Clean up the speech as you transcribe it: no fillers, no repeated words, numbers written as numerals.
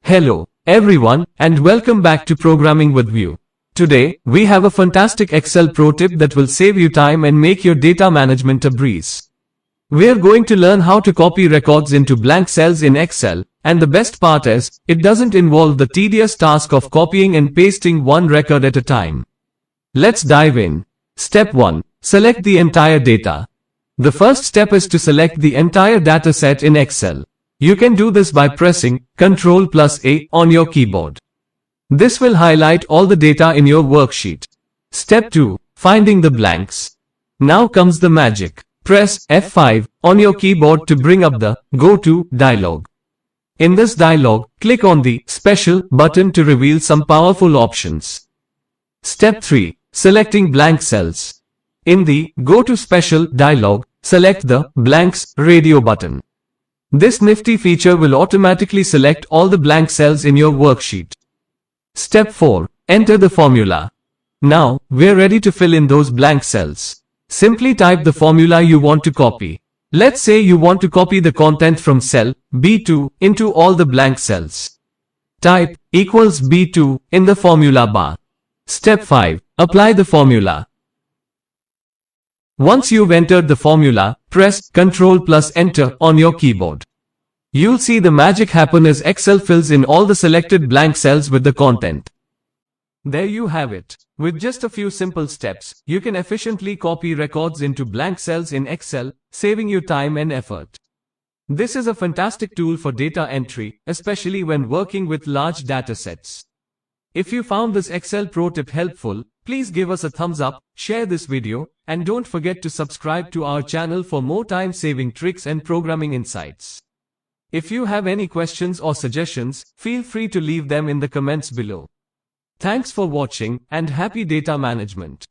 Hello, everyone, and welcome back to Programming with View. Today, we have a fantastic Excel pro tip that will save you time and make your data management a breeze. We're going to learn how to copy records into blank cells in Excel, and the best part is, it doesn't involve the tedious task of copying and pasting one record at a time. Let's dive in. Step 1. Select the entire data. The first step is to select the entire dataset in Excel. You can do this by pressing Ctrl+A on your keyboard. This will highlight all the data in your worksheet. Step 2. Finding the blanks. Now comes the magic. Press F5 on your keyboard to bring up the Go To dialog. In this dialog, click on the Special button to reveal some powerful options. Step 3. Selecting blank cells. In the Go to Special dialog, select the Blanks Radio button. This nifty feature will automatically select all the blank cells in your worksheet. Step 4. Enter the formula. Now, we're ready to fill in those blank cells. Simply type the formula you want to copy. Let's say you want to copy the content from cell B2 into all the blank cells. Type equals B2 in the formula bar. Step 5. Apply the formula. Once you've entered the formula, press Ctrl+Enter on your keyboard. You'll see the magic happen as Excel fills in all the selected blank cells with the content. There you have it. With just a few simple steps, you can efficiently copy records into blank cells in Excel, saving you time and effort. This is a fantastic tool for data entry, especially when working with large datasets. If you found this Excel pro tip helpful, please give us a thumbs up, share this video, and don't forget to subscribe to our channel for more time-saving tricks and programming insights. If you have any questions or suggestions, feel free to leave them in the comments below. Thanks for watching, and happy data management.